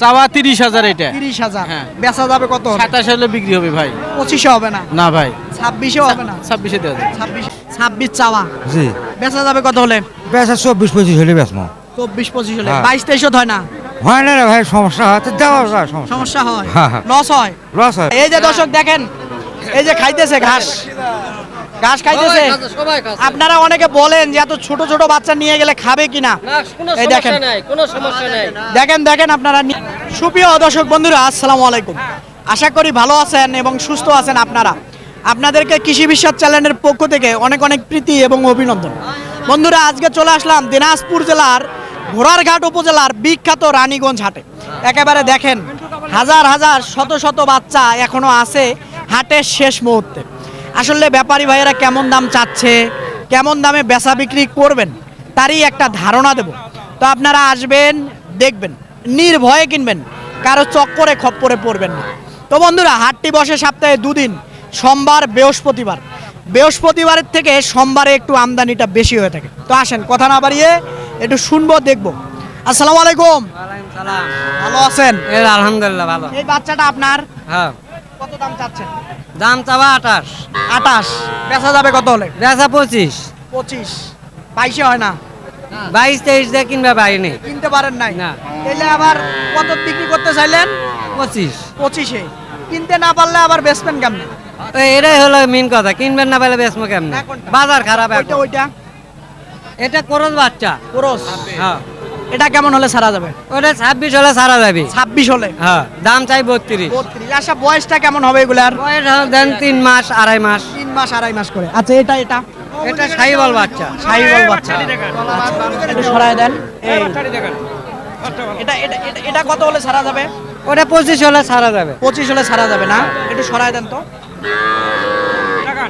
চাওয়া 30,000 এটা। 30,000 হ্যাঁ। বেচা যাবে কত? 27 হলে বিক্রি হবে ভাই। 25 হবে না? না ভাই, 26 হবে না? 26-এ দেওয়া যাবে। 26 চাওয়া, জি বেচা যাবে কত হলে? বেচা 24-25 হলে বেচবো। 24-25 হলে। হ্যাঁ। 22-23 হয় না? হয় না রে ভাই, সমস্যা হয় তো দেওয়া যায়, সমস্যা সমস্যা হয়, হ্যাঁ, হ্যাঁ। লস হয়। লস হয়। এই যে দর্শক দেখেন, এই যে খাইতেছে ঘাস, ঘাস খাইতেছে। আপনারা অনেকে বলেন যে এত ছোট ছোট বাচ্চা নিয়ে গেলে খাবে কিনা, এই দেখেন, দেখেন দেখেন আপনারা। সুপ্রিয় দর্শক বন্ধুরা, আসসালামু আলাইকুম। আশা করি ভালো আছেন এবং সুস্থ আছেন আপনারা। আপনাদেরকে কৃষি বিশ্বাস চ্যানেলের পক্ষ থেকে অনেক অনেক প্রীতি এবং অভিনন্দন। বন্ধুরা, আজকে চলে আসলাম দিনাজপুর জেলার ঘোড়ারঘাট উপজেলার বিখ্যাত রানীগঞ্জ হাটে। একেবারে দেখেন, হাজার হাজার শত শত বাচ্চা এখনো আছে হাটের শেষ মুহূর্তে। আসলে ব্যাপারী ভাইয়েরা কেমন দাম চাচ্ছে, কেমন দামে বেচা বিক্রি করবেন, তারই একটা ধারণা দেব। তো আপনারা আসবেন, দেখবেন, নির্ভয়ে কিনবেন, কারো চক্করে খপ্পরে পড়বেন না। তো বন্ধুরা, হাটটি বসে সপ্তাহে দুদিন, সোমবার বৃহস্পতিবার। বৃহস্পতিবারের থেকে সোমবারে একটু আমদানিটা বেশি হয়ে থাকে। তো আসেন, কথা না বাড়িয়ে একটু শুনবো, দেখবো। আসসালামু আলাইকুম। ভালো আছেন? আলহামদুলিল্লাহ ভালো। এই বাচ্চাটা আপনার, হ্যাঁ, কত দাম চাচ্ছেন? দাম চাওয়া 28, 28, বেচা যাবে কত হলে? বেচা 25, 25, 22 হয় না? 22-23 দিয়ে কিনবে পারিনি। কিনতে পারেন নাই? না। তাহলে আবার কত বিক্রি করতে চাইলেন? 25, 25-এ। কিনতে না পারলে আবার বেচবেন কেমনে? এটাই হলো মেন কথা, কিনবেন না পারলে বেচবো কেমনে? না, কোনটা? বাজার খারাপ ওইটা এখন। ওইটা এটা করজ বাচ্চা। ক্রস। হ্যাঁ, এটা কেমন হলে ছাড়া যাবে? ওটা 26 হলে ছাড়া যাবে। 26 হলে। হ্যাঁ, দাম চাই 32। 32। আচ্ছা, বয়সটা কেমন হবে এগুলার? বয়স হলো দেন 3 মাস 2.5 মাস। 3 মাস 2.5 মাস করে। আচ্ছা, এটা এটা এটা শাহিওয়াল বাচ্চা। শাহিওয়াল বাচ্চা। আচ্ছা, একটু সরায় দেন। এই। এটা এটা এটা- এটা কত হলে ছাড়া যাবে? ওটা 25 হলে ছাড়া যাবে। 25 হলে ছাড়া যাবে না? একটু সরায় দেন তো।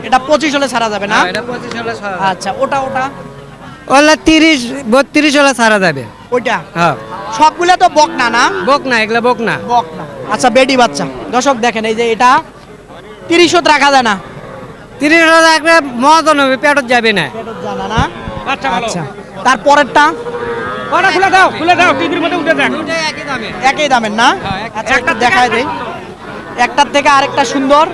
এটা 25 হলে ছাড়া যাবে না? হ্যাঁ, এটা 25 হলে ছাড়া যাবে। আচ্ছা, ওটা ওটা ওটা 30-32 হলে ছাড়া যাবে। ওইটা হ্যাঁ, সবগুলো তো বকনা না? বক না, এগুলা বক না। বকনা। আচ্ছা, বেডি বাচ্চা। দর্শক দেখেন, এই যে এটা 30 রাখা যায় না? 30 হলে একটা মদন হবে, পেটত যাবে না। পেটত জানা না? আচ্ছা, তারপরেরটা খুলে দাও, টিভির মধ্যে উঠে দেখ। একই দামে। একই দামের না? আচ্ছা, একটা দেখায় দেই। একটার থেকে আরেকটা সুন্দর,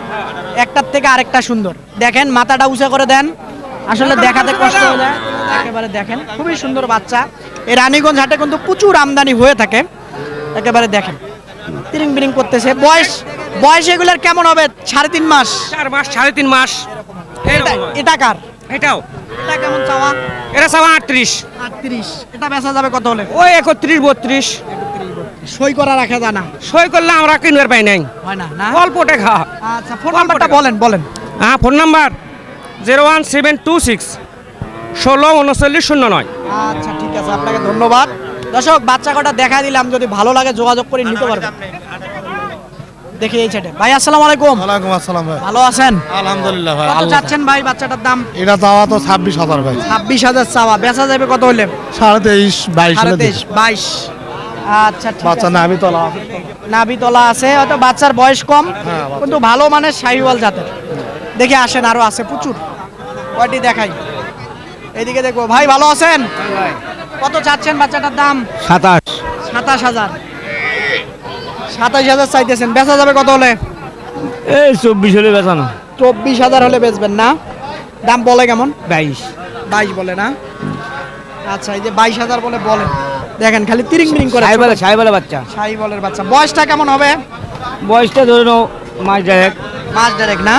একটার থেকে আরেকটা সুন্দর। দেখেন, মাথাটা উঁচা করে দেন, আসলে দেখাতে কষ্ট হয়ে যায়। একেবারে দেখেন, খুবই সুন্দর বাচ্চা। এই রানীগঞ্জ হাটে কিন্তু প্রচুর আমদানি হয়ে থাকে। একেবারে দেখেন, তিরিং বিরিং করতেছে। বয়স বয়স এগুলার কেমন হবে? 3.5 মাস? 4 মাস, 3.5 মাস। এটা কার? এটাও এটা কেমন চাওয়া? এটা চাওয়া 38। 38। এটা বেচা যাবে কত হলে? ওই 31-32 সই করা রাখা যায় না? সই করলে আমরা কিনবার পাই নাই, হয় না না? অল্প টাকা। আচ্ছা, ফোন নাম্বারটা বলেন বলেন। হ্যাঁ, ফোন নাম্বার 01726 163909। আচ্ছা, ঠিক আছে, আপনাকে ধন্যবাদ। দর্শক, বাচ্চা কটা দেখা দিলাম, যদি ভালো লাগে যোগাযোগ করে নিতে পারবেন। দেখি এই ছেটে ভাই। আসসালামু আলাইকুম। ওয়ালাইকুম আসসালাম ভাই। ভালো আছেন? আলহামদুলিল্লাহ ভাই। কত চাচ্ছেন ভাই বাচ্চাটার দাম? এটা চাওয়া তো 26,000 ভাই। 26,000 চাওয়া, বেচা যাবে কত হলে? 23.5 22 হলে 23, 22। আচ্ছা, ঠিক বাচ্চা আছে। নাভি তলা। নাভিতলা আছে, হয়তো বাচ্চার বয়স কম, হ্যাঁ, বাচ্চা। কিন্তু ভালো মানের শাহিওয়াল জাতের। দেখে আসেন, আরো আছে প্রচুর। কয়টি দেখাই, এদিকে দেখবো। ভাই ভালো আছেন? কত চাচ্ছেন বাচ্চাটার দাম? 27। 27,000। 27,000 চাইতেছেন, বেচা যাবে কত হলে? এই 24 হলে বেচানো। 24,000 হলে বেচবেন না? দাম বলে কেমন? 22। 22 বলে না? আচ্ছা, এই যে 22,000 বলে দেখেন, খালি তিরিং বিরিং করে। সাইবালে বাচ্চা। শাহিওয়ালের বাচ্চা। বয়সটা কেমন হবে? বয়সটা ধরে নাও মাস দেড়েক। মাস ডাইরেক্ট না?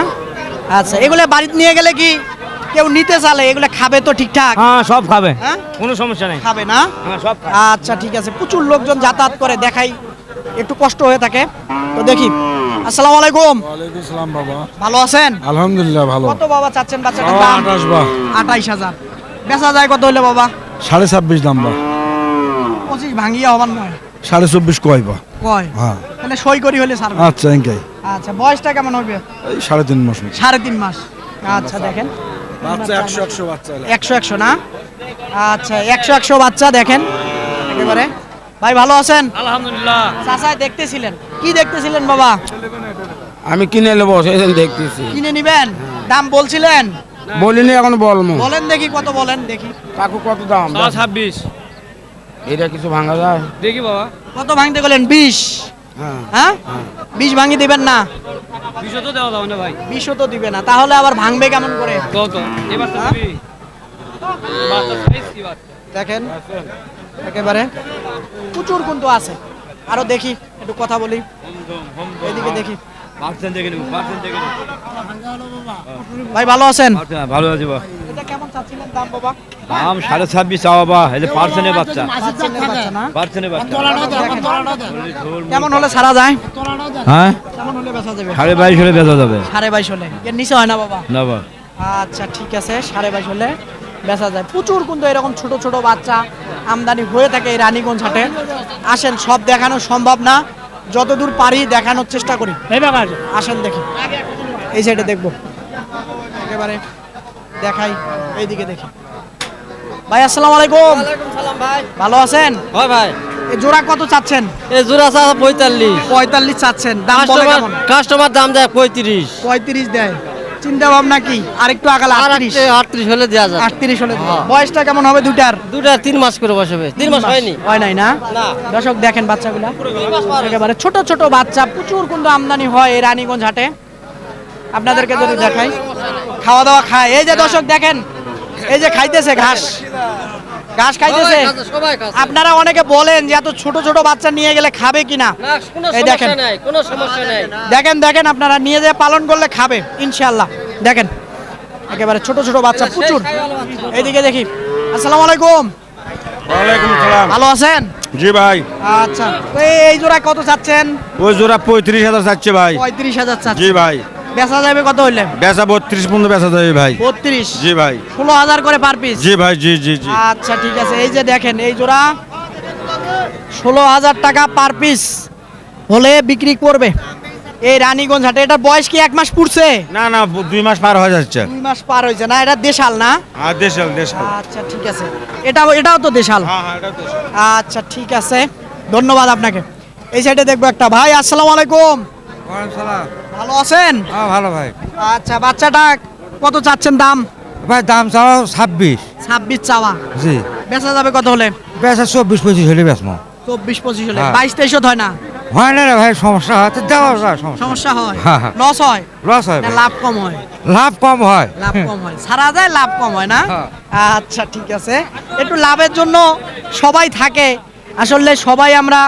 আচ্ছা, এগুলো বাড়িতে নিয়ে গেলে কি কেউ নিতে চালে এগুলো খাবে তো ঠিকঠাক? হ্যাঁ, সব খাবে, হ্যাঁ, কোনো সমস্যা নেই। খাবে না? হ্যাঁ, সব খাবে। আচ্ছা, ঠিক আছে। প্রচুর লোকজন যাতায়াত করে, দেখাই একটু কষ্ট হয়ে থাকে। তো দেখি। আসসালামু আলাইকুম। ওয়ালাইকুম আসসালাম বাবা। ভালো আছেন? আলহামদুলিল্লাহ ভালো। কত বাবা চাচ্ছেন বাচ্চাটার চাওয়া দাম? 28 বা 28,000। বেচা যায় কত হলে বাবা? 26.5 দাম বা। 25 ভাঙিয়া হবার নয়? 24.5 কয় বা। কয়? হ্যাঁ। তাহলে সই করি হলে ছাড়বে। আচ্ছা, এঙ্কাই। আচ্ছা, বয়সটা কেমন হবে? এই 3.5 মাস মতো। 3.5 মাস। আচ্ছা, দেখেন, বাচ্চা 100 বাচ্চা। 100 না? আচ্ছা, 100 বাচ্চা দেখেন একেবারে। ভাই ভালো আছেন? আলহামদুলিল্লাহ। চাচা দেখতেছিলেন, কি দেখতেছিলেন বাবা? আমি কিনে নেবো, সেদিন দেখতেছি। কিনে নিবেন? দাম বলছিলেন? বলিনি, এখন বলবো। বলেন দেখি, কত বলেন দেখি। কাকু কত দাম? 26। এটা কিছু ভাঙা যায়? দেখি বাবা, কত ভাঙতে গেলেন? 20। হ্যাঁ। হ্যাঁ 20 ভাঙি দিবেন না? বিষয় তো দেওয়া যাবে না ভাই। 20 তো দিবে না, তাহলে আবার ভাঙবে কেমন করে? কত এবার তো হ্যাঁ? দিবি। বাচ্চা সাইজ কি বাচ্চা? দেখেন একেবারে প্রচুর কিন্তু আছে। আরো দেখি, একটু কথা বলি, এদিকে দেখি। ভাই ভালো আছেন? ভালো আছে বা। এটা কেমন চাচ্ছিলেন দাম বাবা? দাম 26.5 চাওয়া বা, এই যে পার্সেন্টের বাচ্চা। পার্সেন্টের বাচ্চা না? পার্সেন্টের বাচ্চা। কেমন হলে ছাড়া যায়? হ্যাঁ, কেমন হলে বেচা যাবে? 22.5 হলে বেচা যাবে। 22.5 হলে, এর নিচে হয় না বাবা? না বা। আচ্ছা ঠিক আছে, 22.5 হলে বেচা যায়। প্রচুর কিন্তু এরকম ছোট ছোট বাচ্চা আমদানি হয়ে থাকে এই রানীগঞ্জ হাটে। আসেন, সব দেখানো সম্ভব না, যতদূর পারি দেখানোর চেষ্টা করি। আসেন দেখি, এই সাইডে দেখবো, একেবারে দেখাই, এইদিকে দেখি। ভাই আসসালামু আলাইকুম। ভালো আছেন? হয় ভাই, এই জোড়া কত চাচ্ছেন? এই জোড়া চা 45, 45 চাচ্ছেন, দাম বলে কেমন? কাস্টমার দাম দেয় 35, 35 দেয়। চিন্তা ভাবনা কি আরেকটু আগাল? 38 হলে দেওয়া যায়। 38 হলে দেয়। হ্যাঁ। বয়সটা কেমন হবে দুটার? দুটা 3 মাস করে বসবে, 3 মাস হয়নি। হয় নাই না? না। দর্শক দেখেন বাচ্চাগুলা, 3 মাস পার হয়েছে। একেবারে ছোট ছোট বাচ্চা, প্রচুর কিন্তু আমদানি হয় এই রানীগঞ্জ হাটে। আপনাদেরকে যদি দেখাই, খাওয়া দাওয়া খায়, এই যে দর্শক দেখেন, এই যে খাইতেছে ঘাস, ঘাস খাইতেছে। সবাই খাচ্ছে। আপনারা অনেকে বলেন যে এত ছোট ছোট বাচ্চা নিয়ে গেলে খাবে কিনা। না, কোনো এই দেখেন। সমস্যা নাই, কোনো সমস্যা নাই। দেখেন দেখেন, আপনারা নিয়ে যেয়ে পালন করলে খাবে ইনশাআল্লাহ। দেখেন একেবারে ছোট ছোট বাচ্চা প্রচুর। এইদিকে দেখি। আসসালামু আলাইকুম। ওয়ালাইকুম সালাম। ভালো আছেন? জি ভাই, আচ্ছা, তো এই জোড়া কত চাচ্ছেন? ওই জোড়া 35,000 চাচ্ছে ভাই। 35,000 চাচ্ছেন। জি ভাই, বেচা যাবে কত হইলে? বেচা 32 পর্যন্ত বেচা যাবে ভাই। 32। জি ভাই। 16,000 করে পার পিস। জি ভাই, জি জি জি। আচ্ছা ঠিক আছে, এই যে দেখেন এই জোড়া 16,000 টাকা পার পিস হলে বিক্রি করবে এই রানীগঞ্জ হাটে। এটার বয়স কি 1 মাস পুরছে? না না, 2 মাস পার হয়ে যাচ্ছে। 2 মাস পার হয়েছে না? এটা দেশাল না? হ্যাঁ, দেশাল দেশাল। আচ্ছা ঠিক আছে, এটাও তো দেশাল। হ্যাঁ হ্যাঁ, এটা দেশাল। আচ্ছা ঠিক আছে, ধন্যবাদ আপনাকে। এই সাইডে দেখবো একটা। ভাই আসসালামু আলাইকুম। ওয়ালাইকুম সালাম। ভালো আছেন? হ্যাঁ ভালো ভাই। আচ্ছা, বাচ্চাটা কত চাচ্ছেন দাম? ভাই দাম চাওয়া 26। 26 চাওয়া। জি। বেচা যাবে কত হলে? বেচা 24-25 হলে বেচমো। 24-25 হলে। হ্যাঁ। 22-23 হয় না? হয় না রে ভাই, সমস্যা হয় তো দেওয়া যায়, সমস্যা সমস্যা হয়? হ্যাঁ, হ্যাঁ। লস হয় লস হয় না ভাই। লাভ কম হয়? লাভ কম হয়। লাভ কম হয়, সারা যায় লাভ কম হয় না? হ্যাঁ। আচ্ছা ঠিক আছে, একটু লাভের জন্য সবাই থাকে, আসলে সবাই আমরা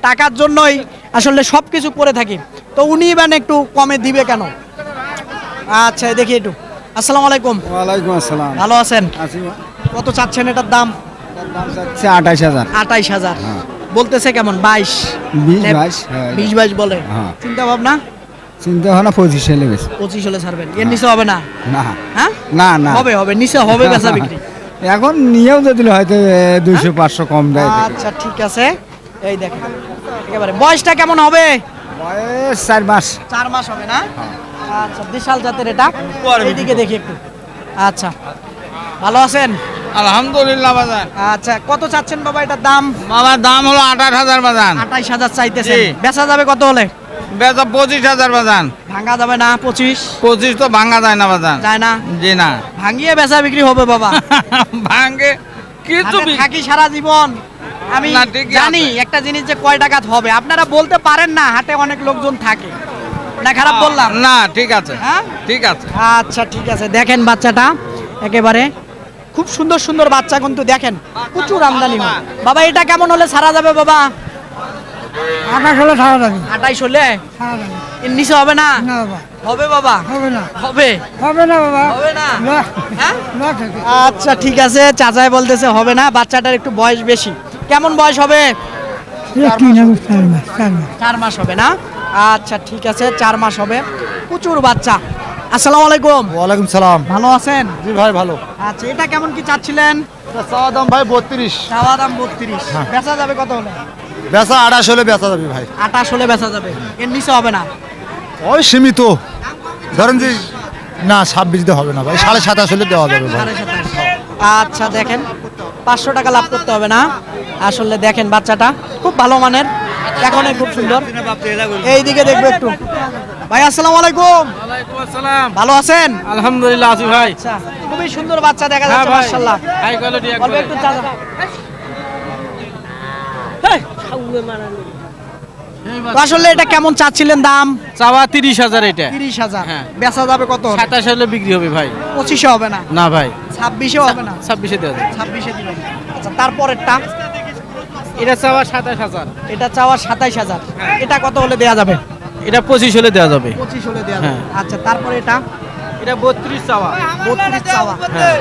টাকার জন্যই আসলে সব কিছু করে থাকি, তো উনি মানে একটু কমে দিবে কেন? আচ্ছা দেখি একটু। আসসালামু আলাইকুম। ওয়ালাইকুম আসসালাম। ভালো আছেন? কত চাচ্ছেন এটার দাম? দাম চাচ্ছে 28,000। 28,000 বলতেছে কেমন? 22, 22, হ্যাঁ। 20-22 বলে। হ্যাঁ। চিন্তা ভাবনা চিন্তা ভাবনা 25 হলে বেশি। 25 হলে ছাড়বেন, এর নিচে হবে না? না হ্যাঁ না না, হবে হবে, নিচে হবে বেচা বিক্রি। এখন নিয়েও যদি হয়তো 200-500 কম দেয়। আচ্ছা ঠিক আছে, এই দেখেন একেবারে। বয়সটা কেমন হবে? বয়স 4 মাস। 4 মাস হবে না? আচ্ছা, বিশাল জাতের এটা। এইদিকে দেখি একটু। আচ্ছা, ভালো আছেন? আলহামদুলিল্লাহ বাজান। আচ্ছা, কত চাচ্ছেন বাবা এটার দাম? বাবার দাম হলো 28,000 বাজান। 28,000 চাইতেছেন। জি। বেচা যাবে কত হলে? বেচা 25,000 বাজান। ভাঙা যাবে না? 25 25 তো ভাঙা যায় না বাজান। যায় না? জি না। ভাঙিয়ে বেচা বিক্রি হবে বাবা। ভাঙে কিছু হাটে থাকি সারা জীবন, আমি না, ঠিকই জানি আছে। একটা জিনিস যে কয় টাকাত হবে। আপনারা বলতে পারেন না, হাটে অনেক লোকজন থাকে না? খারাপ বললাম? না, ঠিক আছে, হ্যাঁ ঠিক আছে। আচ্ছা ঠিক আছে, দেখেন বাচ্চাটা একেবারে খুব সুন্দর সুন্দর বাচ্চা কিন্তু দেখেন, প্রচুর আমদানি হয়। বাবা এটা কেমন হলে ছাড়া যাবে বাবা? 28 হলে ছাড়া যাবে। 28 হলে? এর নিচে হবে না? না বাবা, হবে বাবা? হবে না, হবে? হবে না বাবা। হবে না? না, হ্যাঁ না থাকে। আচ্ছা ঠিক আছে, চাচাই বলতেছে হবে না। বাচ্চাটার একটু বয়স বেশি। কেমন বয়স হবে? 4 মাস হবে না? আচ্ছা ঠিক আছে, 4 মাস হবে। প্রচুর বাচ্চা। আসসালামু আলাইকুম। ওয়ালাইকুম সালাম। ভালো আছেন? জি ভাই ভালো। আচ্ছা, এটা কেমন কি চাচ্ছিলেন? চাওয়া দাম ভাই 32। চাওয়া দাম 32। বেচা যাবে কত হলে? বেচা 28 হলে বেচা যাবে ভাই। 28 হলে বেচা যাবে, এর নিচে হবে না? ওই সীমিত ধরেন যে, না 26 দিয়ে হবে না ভাই, 27.5 হলে দেওয়া যাবে ভাই। 27.5। আচ্ছা দেখেন, 500 টাকা লাভ করতে হবে না? আসলে দেখেন বাচ্চাটা খুব ভালো মানের, এখনই খুব সুন্দর। এইদিকে দেখবো একটু। ভাই আসসালামু আলাইকুম। ওয়ালাইকুম আসসালাম। ভালো আছেন? আলহামদুলিল্লাহ আছি ভাই। আচ্ছা, খুবই সুন্দর বাচ্চা দেখা হ্যাঁ যাচ্ছে ভাই, মাশাআল্লাহ। হাই কোয়ালিটি অল্প একবারে। একটু চাচা। তো আসলে এটা কেমন চাচ্ছিলেন দাম? চাওয়া 30,000 এটা। 30,000। হ্যাঁ। বেচা যাবে কত? 27 হলে বিক্রি হবে ভাই। 25-এ হবে না? না ভাই, 26-এও হবে না? 26-এ দেওয়া যাবে। 26-এ দিবেন। আচ্ছা, তারপরেরটা? এটা চাওয়া 27,000। এটা চাওয়া 27,000। এটা কত হলে দেয়া যাবে? এটা 25 হলে দেওয়া যাবে। 25 হলে দেয়া যাবে। হ্যাঁ। আচ্ছা, তারপরে এটা? এটা 32 চাওয়া। 32 চাওয়া। হ্যাঁ।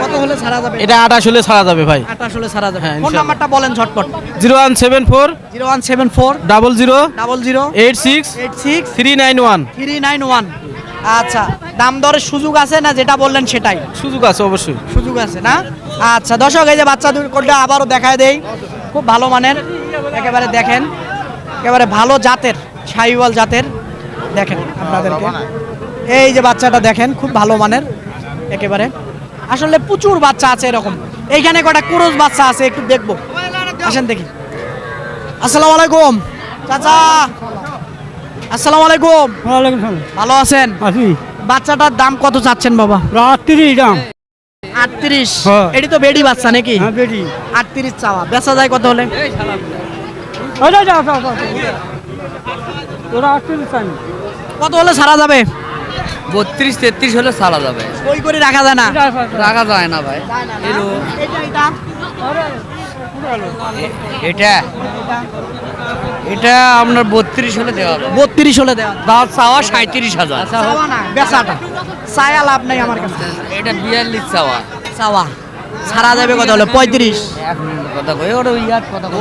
কত হলে ছাড়া যাবে? এটা 28 হলে ছাড়া যাবে ভাই। 28 হলে ছাড়া যাবে। হ্যাঁ, ফোন ইনশাআল্লাহ। নাম্বারটা বলেন ঝটপট। 0174 0174 00 00 86 86 391। 391। আচ্ছা, দাম দরের সুযোগ আছে না? যেটা বললেন সেটাই সুযোগ আছে অবশ্যই। সুযোগ আছে না? আচ্ছা দর্শক, এই যে বাচ্চা দুটোটা আবারও দেখায় দেই, খুব ভালো মানের, একেবারে দেখেন, একেবারে ভালো জাতের শাহিওয়াল জাতের। দেখেন আপনাদেরকে এই যে বাচ্চাটা দেখেন, খুব ভালো মানের একেবারে। আসলে প্রচুর বাচ্চা আছে এরকম। এইখানে কটা কুরুজ বাচ্চা আছে, একটু দেখবো, আসেন দেখি। আসসালামু আলাইকুম চাচা। আসসালামু আলাইকুম। ভালো আছেন? বাচ্চাটার দাম কত চাচ্ছেন বাবা? 38। এটি তো বেডি বাচ্চা নাকি? 38 চাওয়া, বেচা যায় কত হলে? কত হলে ছাড়া যাবে? 32-33 হলে ছাড়া যাবে। ওই করে রাখা যায় না? রাখা যায় না ভাই। এটা এটা আপনার 32 হলে দেওয়া হবে। 32 হলে দেওয়া দাম চাওয়া 37,000। চাওয়া না, বেচাটা চায়া লাভ নাই আমার কাছে। এটা 42 চাওয়া। চাওয়া ছাড়া যাবে কত হলে? 35। এক মিনিট কথা কই, ওটা ইয়ার কথা কই।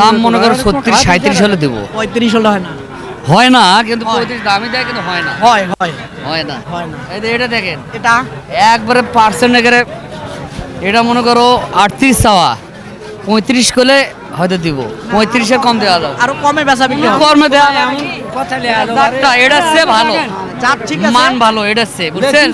দাম মনে করো 36-37 হলে দেবো। 35 হলে হয় না? হয় না, কিন্তু 35 দামই দেয়, কিন্তু হয় না। হয় হয় হয় না। হয় না। এই যে এটা দেখেন, এটা একবারে পার্সেন্ট একেবারে, এটা মনে করো 38 চাওয়া, 35 করলে হয়তো দিব, 35-এর কম দেওয়া যাবে। আরো কমে বেচা বিক্রি হবে। কর্মে দেওয়া এমন জাতটা, এটা সে ভালো, জাত ঠিক আছে, মান ভালো, এটা সে বুঝছেন।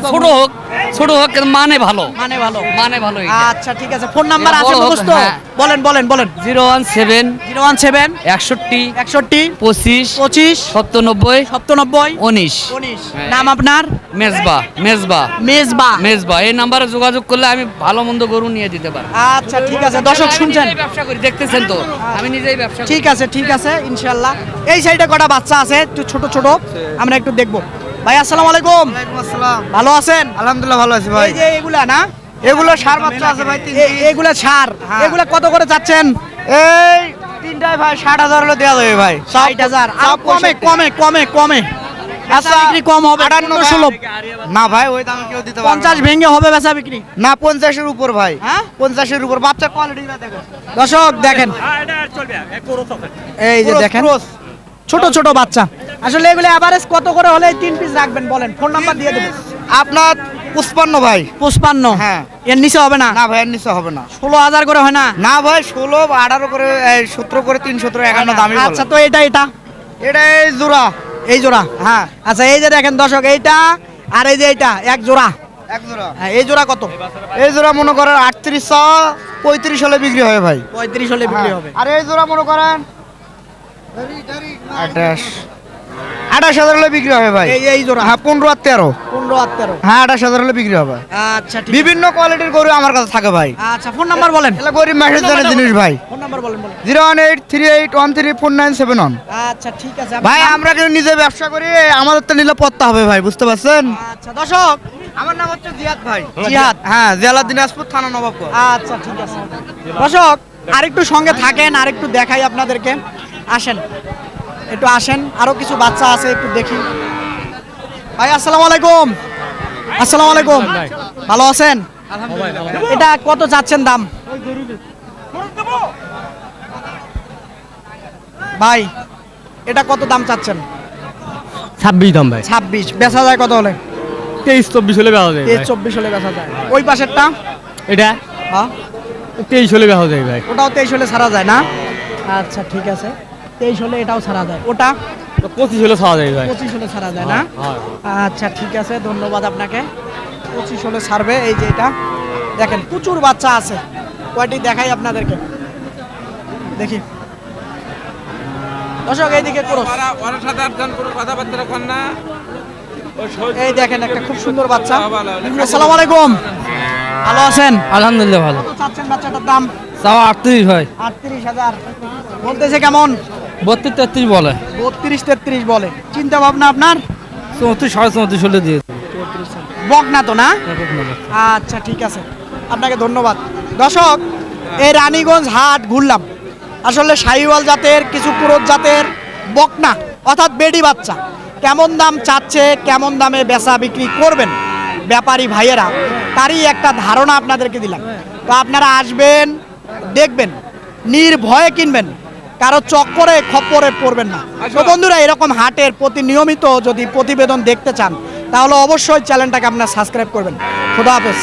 ছোট হোক কিন্তু মানে ভালো, মানে ভালো। মানে ভালো। আচ্ছা ঠিক আছে, ফোন নাম্বার এটা আছে বড় হোক, মুখস্থ? হ্যাঁ। বলেন বলেন বলেন। 017 017 61 61 25 25 97 97 19। 19। হ্যাঁ। নাম আপনার? মেজবা। মেজবা। এই নাম্বারে যোগাযোগ করলে আমি ভালো মন্দ গরু নিয়ে দিতে পারি। আচ্ছা ঠিক আছে, দর্শক শুনছেন? আমি ব্যবসা করি, দেখতেছেন তো, আমি নিজেই ব্যবসা করি। ঠিক আছে ঠিক আছে, ইনশাআল্লাহ। এই সাইডে কটা বাচ্চা আছে একটু ছোট ছোট, আমরা একটু দেখবো। ভাই আসসালামু আলাইকুম। ভালো আছেন? আলহামদুলিল্লাহ ভালো আছি ভাই। এই যে এগুলা না, এগুলো সার বাচ্চা আছে ভাই। এগুলা ছাড়, এগুলা কত করে চাচ্ছেন? এই তিনটায় ভাই 60,000 হলে দেওয়া যাবে ভাই। 60,000। আর কমে কমে কমে কমে বেচা বিক্রি কম হবে? 58 সুলভ না ভাই, ওই দামে কেউ দিতে পারবে 50 ভেঙে হবে বেচা বিক্রি? না, 50-এর উপর ভাই। হ্যাঁ 50-এর উপর। বাচ্চা কোয়ালিটি দেখো দর্শক দেখেন, এই যে দেখেন ছোট ছোট বাচ্চা। আসলে এগুলো এভারেজ কত করে হলে 3 পিস রাখবেন বলেন? ফোন নাম্বার দিয়ে দেবেন। আপনার 55 ভাই। 55? হ্যাঁ। এর নিচে হবে না? না ভাই, এর নিচে হবে না। 16,000 করে হয় না? না ভাই, 16, 18 করে, 17 করে, 3, 17, 51 দামই বলে। আচ্ছা, তো এটা এটা এই জোড়া। এই জোড়া? হ্যাঁ। আচ্ছা, এই যে দেখেন দর্শক, এইটা আর এই যে এইটা এক জোড়া। এক জোড়া। হ্যাঁ, এই জোড়া কত? এই জোড়া মনে করেন 38 চাওয়া, 35 হলে বিক্রি হবে ভাই। 35 হলে বিক্রি হবে। আর এই জোড়া মনে করেন 28,000 হলে বিক্রি হবে ভাই। এই জোড়া? হ্যাঁ, 15 আর 13। 15 আর 13? হ্যাঁ, 28,000 হলে বিক্রি হবে। আচ্ছা ঠিক আছে। বিভিন্ন কোয়ালিটির গরু আমার কাছে থাকে ভাই। আচ্ছা, ফোন নাম্বার বলেন। এগুলো গরিব মেসেজ জানের জিনিস ভাই। ফোন নাম্বার বলেন 01838134971। আচ্ছা ঠিক আছে। ভাই আমরা কিন্তু নিজে ব্যবসা করি, আমাদের তো নিরাপত্তা হবে ভাই, বুঝতে পারছেন? আচ্ছা দর্শক, আমার নাম হচ্ছে জিয়াদ ভাই। জিহাদ? হ্যাঁ, জেলা দিনাজপুর, থানা নবাবগঞ্জ। আচ্ছা ঠিক আছে। দর্শক আরেকটু সঙ্গে থাকেন, আরেকটু দেখাই আপনাদেরকে। আসেন একটু আসেন, আরো কিছু বাচ্চা আছে, একটু দেখি। ভাই আসসালামু আলাইকুম। আসসালামু আলাইকুম। ভালো আছেন? এটা কত চাচ্ছেন দাম? ভাই এটা কত দাম চাচ্ছেন? 26 দাম ভাই। 26। বেচা যায় কত হলে? 23-24 হলে বেচা যায়। 23-24 হলে বেচা যায়। ওই পাশেরটা? এটা হ্যাঁ 23 হলে বেচা যায় ভাই। ওটাও 23 হলে ছাড়া যায় না? আচ্ছা ঠিক আছে, 23 হলে এটাও ছাড়া যায়। ওটা 25 হলে ছাড়া যায় ভাই। 25 হলে ছাড়া যায় না? আচ্ছা ঠিক আছে, ধন্যবাদ আপনাকে। 25 হলে ছাড়বে। এই যে এটা দেখেন, প্রচুর বাচ্চা আছে। কয়টি দেখাই আপনাদেরকে, দেখি দর্শক। এইদিকে করো, এই দেখেন একটা খুব সুন্দর বাচ্চা। আসসালামু আলাইকুম। ভালো আছেন? আলহামদুলিল্লাহ ভালো। কত চাচ্ছেন বাচ্চাটার দাম? চাওয়া 38 ভাই 38,000 বলতেছে কেমন? 32-33 বলে 32-33 বলে। চিন্তা ভাবনা আপনার? 34-34.5 হলে দিয়ে বক না তো না? আচ্ছা ঠিক আছে, আপনাকে ধন্যবাদ। দর্শক, এই রানীগঞ্জ হাট ঘুরলাম। আসলে শাহিওয়াল জাতের কিছু কুরত জাতের বকনা অর্থাৎ বেডি বাচ্চা কেমন দাম চাচ্ছে, কেমন দামে বেচা বিক্রি করবেন ব্যাপারী ভাইয়েরা, তারই একটা ধারণা আপনাদেরকে দিলাম। তো আপনারা আসবেন, দেখবেন, নির্ভয়ে কিনবেন, কারো চক্করে খপ্পরে পড়বেন না। তো বন্ধুরা, এরকম হাটের প্রতি নিয়মিত যদি প্রতিবেদন দেখতে চান তাহলে অবশ্যই চ্যানেলটাকে আপনারা সাবস্ক্রাইব করবেন। খোদা হাফেজ।